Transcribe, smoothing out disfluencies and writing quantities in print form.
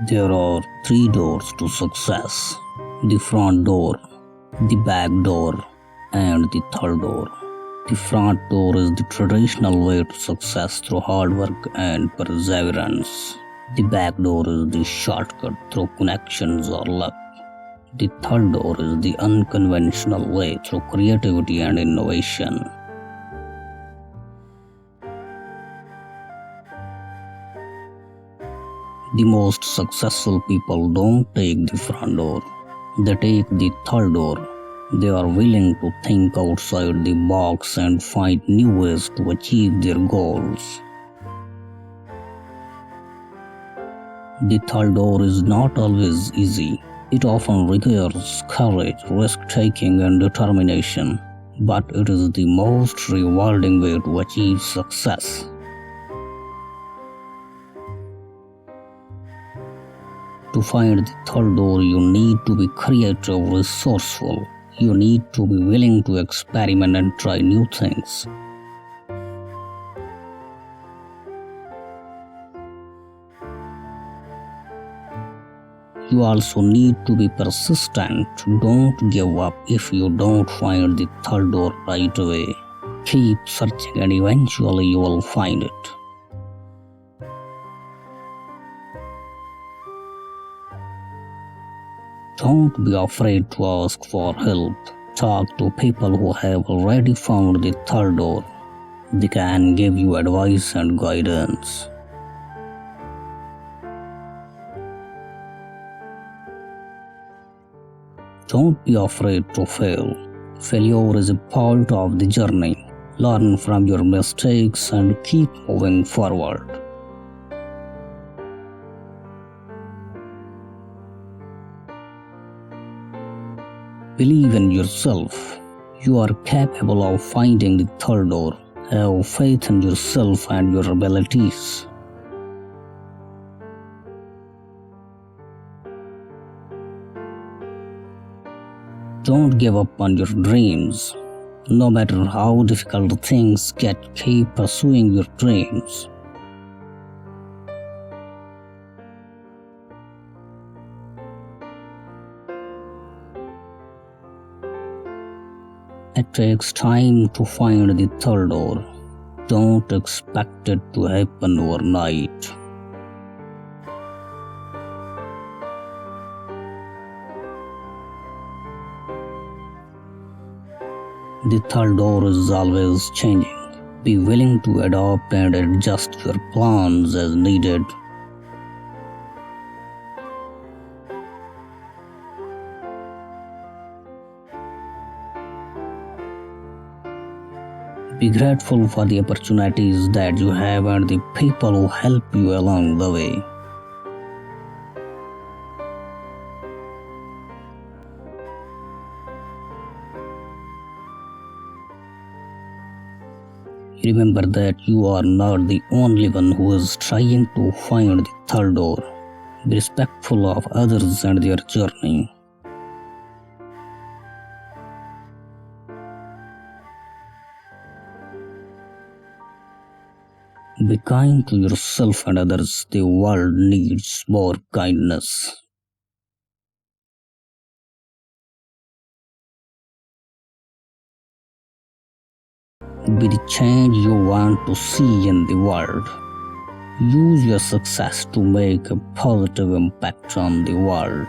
There are three doors to success: the front door, the back door, and the third door. The front door is the traditional way to success through hard work and perseverance. The back door is the shortcut through connections or luck. The third door is the unconventional way through creativity and innovation. The most successful people don't take the front door, they take the third door. They are willing to think outside the box and find new ways to achieve their goals. The third door is not always easy. It often requires courage, risk-taking, and determination, but it is the most rewarding way to achieve success. To find the third door, you need to be creative, resourceful. You need to be willing to experiment and try new things. You also need to be persistent. Don't give up if you don't find the third door right away. Keep searching and eventually you will find it. Don't be afraid to ask for help. Talk to people who have already found the third door. They can give you advice and guidance. Don't be afraid to fail. Failure is a part of the journey. Learn from your mistakes and keep moving forward. Believe in yourself. You are capable of finding the third door. Have faith in yourself and your abilities. Don't give up on your dreams. No matter how difficult things get, keep pursuing your dreams. It takes time to find the third door. Don't expect it to happen overnight. The third door is always changing. Be willing to adapt and adjust your plans as needed. Be grateful for the opportunities that you have and the people who help you along the way. Remember that you are not the only one who is trying to find the third door. Be respectful of others and their journey. Be kind to yourself and others. The world needs more kindness. Be the change you want to see in the world. Use your success to make a positive impact on the world.